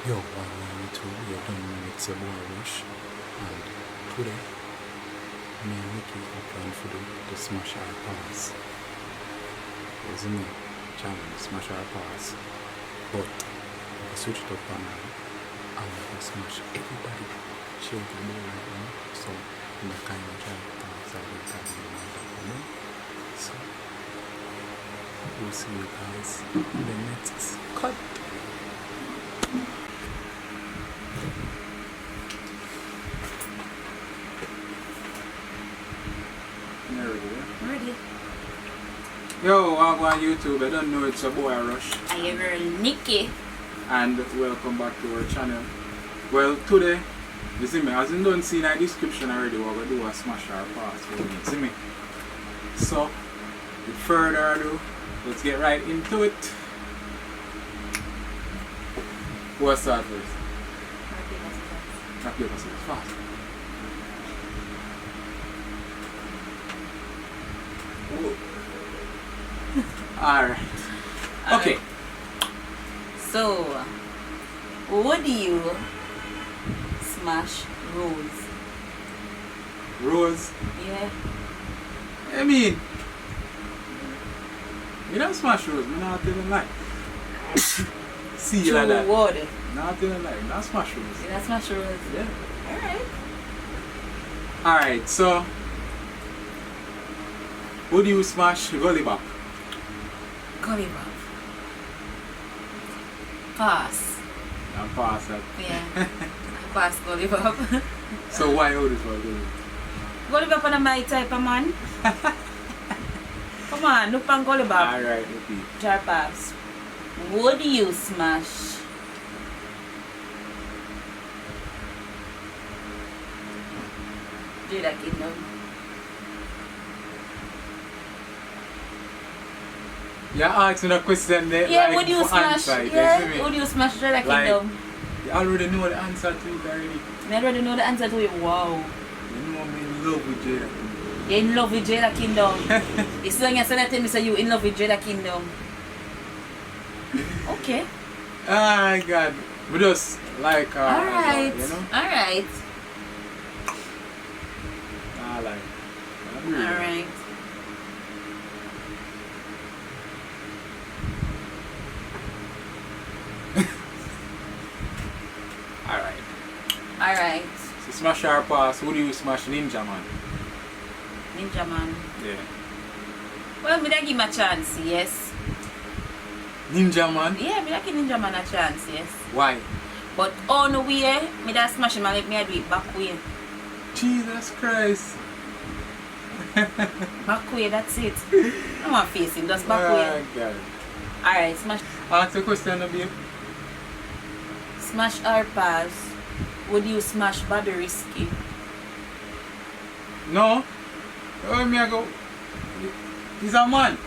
Yo, while we too, you're done with your boy Rush, and today, me and Nikki are planning to do the Smash Our Pass. Isn't it? Challenge, Smash Our Pass. But, we switch it up on now, and we smash everybody. Shake the ball right now, so we kind of try to pass out the time you know. So, we'll see you guys in the next cut. Ready. Yo, I'm on YouTube. I don't know it's your boy Rush. I am girl Nikki. And welcome back to our channel. Well, today, you see me, as you don't see in the description already, we're going to do a Smash Our Pass. You see me? So, with further ado, let's get right into it. What's that first? Rock, paper, scissors, fast. Alright. Okay. So, would you smash Rose? Rose. Yeah. I mean, you don't smash Rose, I not telling lie. See you like that. Would. Not telling lie, not smash Rose. You not smash Rose? Yeah. Alright. Alright, so would you smash Gollibop? Gollibop. Pass. And pass that. Yeah. Pass Gollibop. So why would you for Gollibop? Gollibop on my type of man. Come on, look on Gollibop. Alright, okay. Jar pass. Would you smash Jada Kingdom? You asking a question there, Yeah, like, would you for smash? answer, you see Yeah, me? would you smash Jada Like, Kingdom? you already know the answer to it already. I already know the answer to it. Wow. You know I'm in love with Jada. You're in love with Jada Kingdom. It's long as you say that to me, say you in love with Jada Kingdom. Okay. Ah, God. We just like, Alright. you know? Alright. I like. Alright. Alright. Alright. So Smash Our Pass, who do you smash? Ninja Man? Ninja Man. Yeah. Well, me da give him a chance, yes. Ninja Man? Yeah, me da give Ninja Man a chance, yes. Why? But on the way, me da smash him and let me a do it back way. Jesus Christ. Back way, that's it. I want to face him, just back way. Oh, God. Alright, smash. Ask the question, babe. Smash or pass. Would you smash Bobby Risky? No. Oh, me I go. He's a man.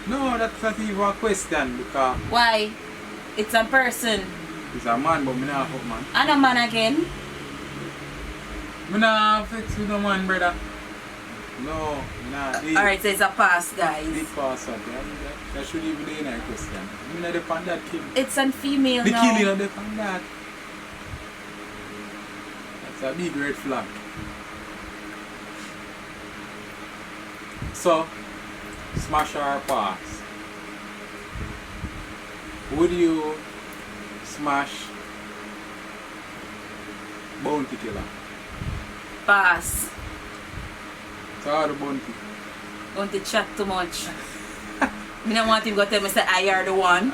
No, that's not even a question because Why? It's a person. he's a man, but me not fuck man. And a man again. Me not fix with no man, brother. No, me not. Alright, so it's a pass, guys. Big pass up. That should even be in a question. Me not depend that kill. It's on female The now. killing not depend that. That's a big red flag. So, smash or pass? Would you smash Bounty Killer? Pass. So how the Bounty? Don't you chat too much. Me don't want him to tell me say I are the one.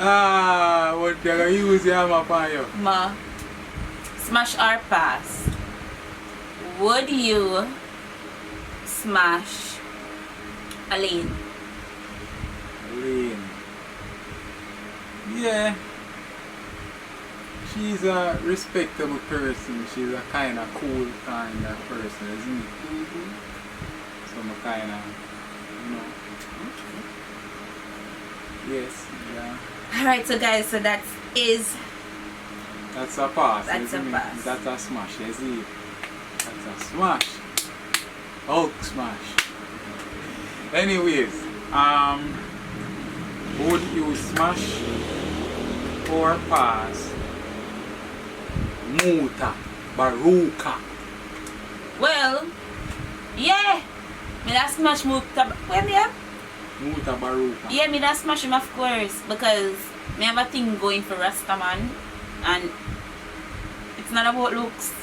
Ah, what you gonna use your hammer upon you? Ma. Smash or pass. Would you smash Aline? Lane. Yeah. She's a respectable person. She's a kind of cool kind of person, isn't it? So I'm kind of, you know. Yes, yeah. Alright, so guys, so that is That's a pass. That's isn't a it? pass. That's a smash, you see? That's a smash. Hulk smash. Anyways, would you smash or pass Muta Baruka. Well, yeah. Me that smash Muta. Where me at? Muta Baruka. Yeah, me that smash him of course because me have a thing going for Rastaman and it's not about looks.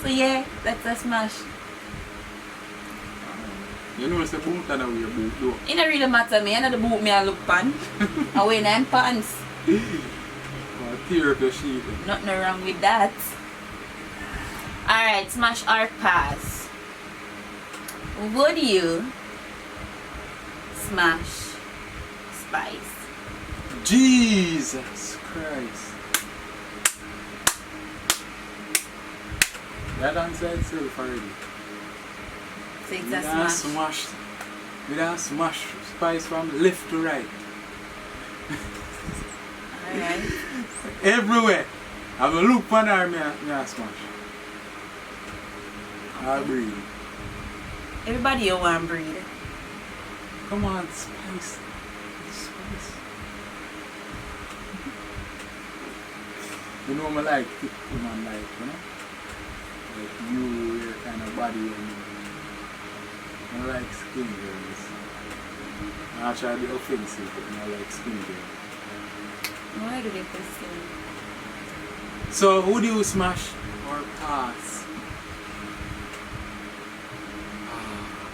So yeah, that's a smash. You know it's a boot and a weird boot though. It don't really matter me, I know the boot me I look pan. I wear them pants. Tear up your sheet. Nothing wrong with that. Alright, smash or pass. Would you smash Spice? Jesus Christ. That answer itself already. So it's We a done smash. We done smash Spice from left to right. Alright. Everywhere. I'm gonna look for her, me a smash. I breathe. Everybody you want breed. Come on, Spice. Spice. You know what I like? Woman like, you know? Like you, your kind of body and I like skin girls. I try to be offensive, but I like skin girls. Why do they question? So who do you smash or pass?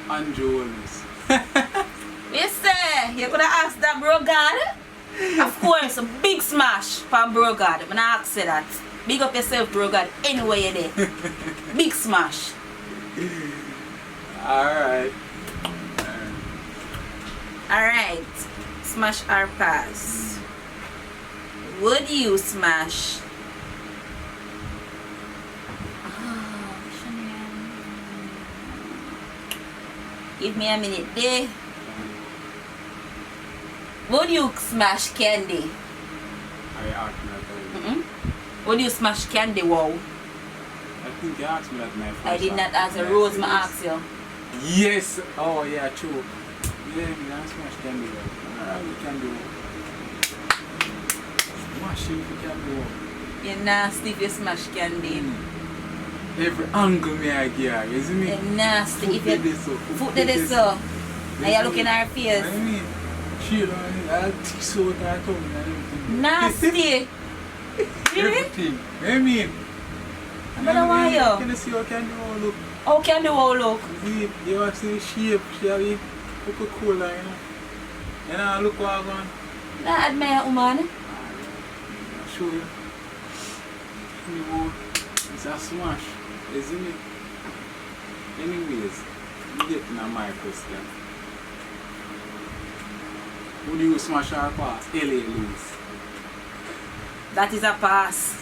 Andrew Wallace. Yes sir, you could have asked that bro God. Of course, a big smash from bro God. I'm gonna ask you that. Big up yourself bro God anywhere you're there. Big smash. Alright. Alright. Smash or pass. Would you smash? Give me a minute there. Would you smash Candy? I asked me that already. Would you smash Candy? Wow. I think you asked me that my first I did not time. answer. Rose, my ask you. Yes! Oh yeah, true. Yeah, me not smash Candy. Alright, we can do. Smash it, we can do. You're nasty if you smash Candy. Every angle me I give her, you see me? You're nasty if Foot you this up, foot this so. And you're looking at her I face. mean, she I'll teach out her tongue and everything. Nasty. Really? Everything. I mean. But why you? Can you see how Candy won't look? How can the whole look? See, you want to see the shape, she have a Coca-Cola, you know? You know, look what I'm going. Not admire woman. I'll show you. It's a smash, isn't it? Anyways, we get to my question. Who do you smash or pass? L.A. Lewis. That is a pass.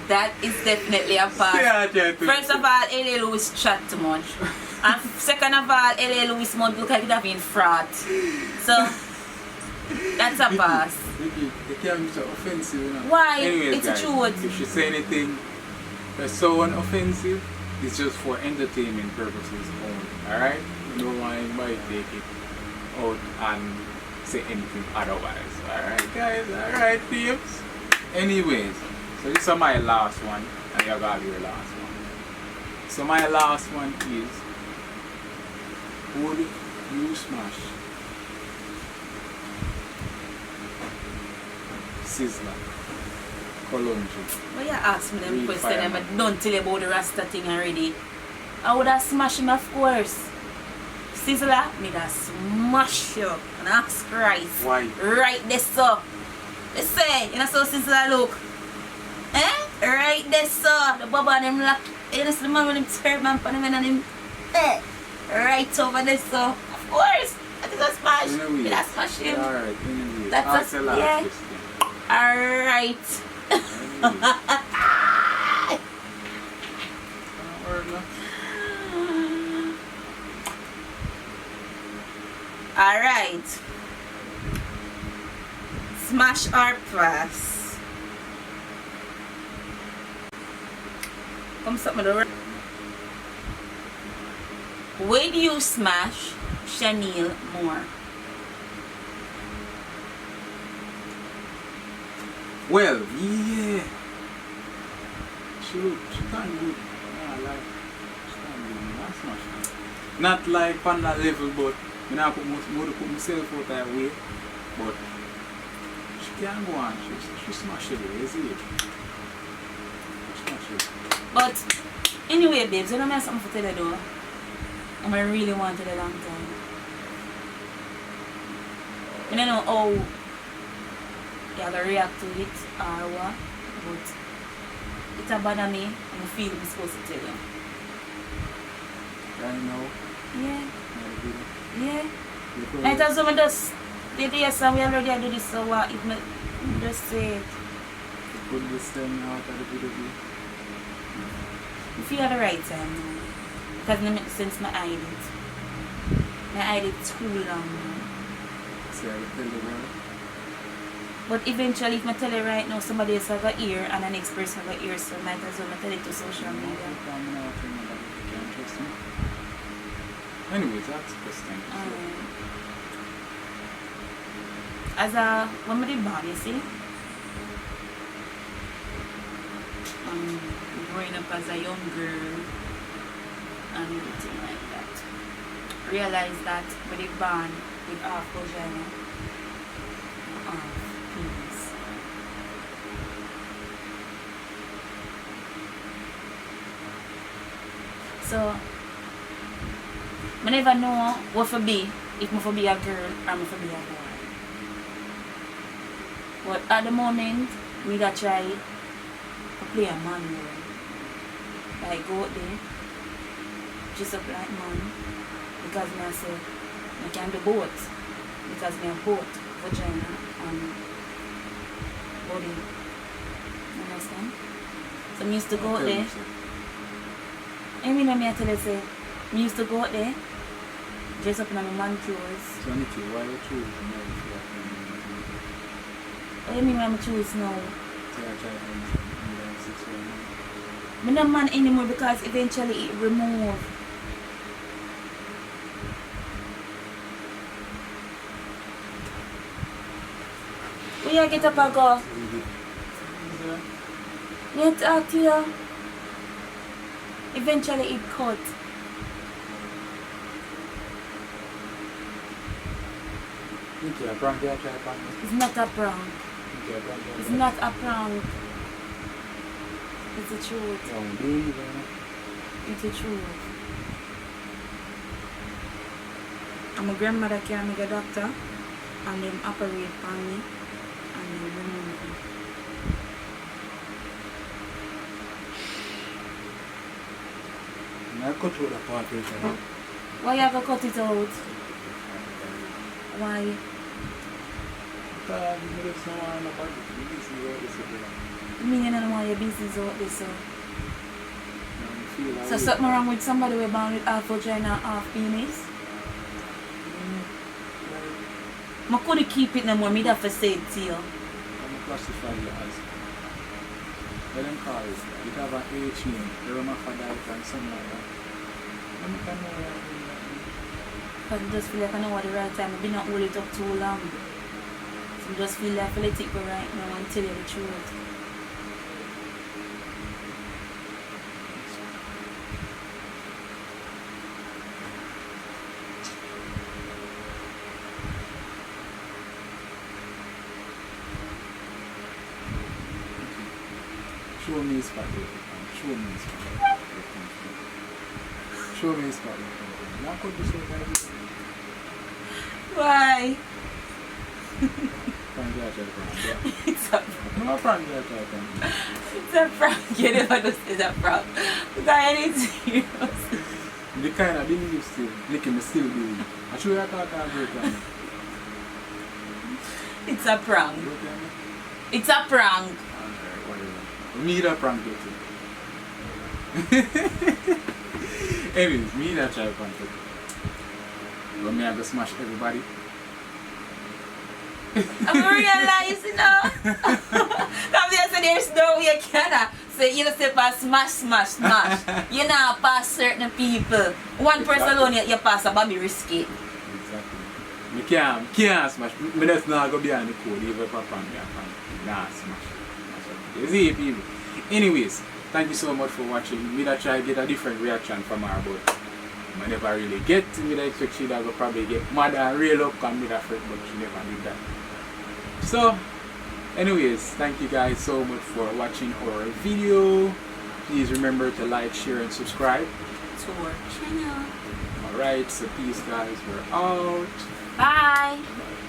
That is definitely a pass. Yeah, First of all, L.A. Lewis chat too much. And second of all, L.A. Lewis must look like it have been fraud. So, that's a pass. It can be so offensive, you know. Why? Anyways, It's guys, truth. if she say anything that's so unoffensive, it's just for entertainment purposes only. Alright? You don't want anybody to take it out and say anything otherwise. Alright, guys? Alright, peeps? Anyways, so this is my last one, and you got your last one. So my last one is, would you smash Sizzla Kolonji? Well, you asked me them Real questions, fireman. but don't tell you about the Rasta thing already. I would have smashed him, of course. Sizzla, me da smash you. And ask Christ. Why? Right there, so. Let's say, you know, so Sizzla look. Eh? Right there, so. The bubble and him lock. You know, so the man with him turban for him and him. Eh? Right over there, so. Of course. That is a smash. Anyway. Me da smash him. Alright, anyway. That's Ask a- the last yeah. question. Alright. Alright. Smash or pass? Come something to Would you smash Chanel Moore. Well, yeah. She can do it. Yeah, like, she can do it. That's not sure. Not like on that level, but I not put myself out that way. But she can go on. She smash it, you see it? She smash it. But anyway, babes, you know I have something to tell you though. And I really wanted a long time. I don't know how you're gonna react to it or what, but it bother me and I feel I'm supposed to tell you. Right now, Yeah, I yeah. do. I thought someone just did this and we already do this, so what if I just say it? Put this thing out of the video. I feel at the right time now. Because it makes sense I hide it. I hide it too long now. See, I will tell the world. But eventually, if I tell you right now, somebody else have a ear and the next person have a ear, so I might as well tell it to social media. Can't trust me. Anyways, that's the best thing. As when I did born, you see, growing up as a young girl and everything like that, realized that when I born with half vagina, half penis. So, I never know what to be, if I be a girl or if I be a boy. But at the moment, we got try to play a man role. Like go out there, dress up like man, because I say, I can do both. Because I have both vagina and body. You understand? So I used to go out there. I mean, I tell you, say, I used to go out there, dress up in my man clothes. So, Nikki, why you choose men? What do you mean when I choose now? I'm not man anymore because eventually it removed. Where you get up and go? You talk to you. Eventually it cut. Nikki, a prank you try prank me? It's not a prank. Nikki, a prank you It's not a prank. It's the truth. No, believe it. It's the truth. And my grandmother carried me to the doctor and them operate on me and they remove me. I cut out the part right now. Why you have to cut it out? Why? Because you just don't want nobody to be busy with this again. You mean you don't want your business out there, so? You feel like So something wrong with somebody who born with half vagina and half penis? I couldn't keep it no more, I'd have to say it to you. I'm classify you as. Let them call it. You have an H name, hermaphrodite and something like that. Let me can know what I mean. Because I just feel like I know what the right time. I've been not hold it up too long. So I just feel like I let it go right now and tell you the truth. Show me his spot. Show me his spot. Show me his spot. Now could be so bad. Why? Frank, you try prank. It's a prank. No, Frank, you try prank. It's a prank. You never know it's a prank. Because I ain't serious. The kind of believe still, making me still believe. I show you a talk and break on me. It's a prank. You okay? It's a prank. Alright, whatever. Me that prank you too. Anyways, me that try prank you. But me I go smash everybody. I'm realizing now. Come here, so there's no way you can say you just say pass smash. You know pass certain people. One person alone you pass a Bobby risky. can't smash. Me just not go behind the code, even papa and me and nah smash. You see people. Anyways, thank you so much for watching. Me that try to get a different reaction from her, but I never really get. Me that expect she that will probably get mad and real up and me that fret, but she never did that. So, anyways, thank you guys so much for watching our video. Please remember to like, share, and subscribe To our channel. Alright, so peace guys, we're out. Bye. Bye.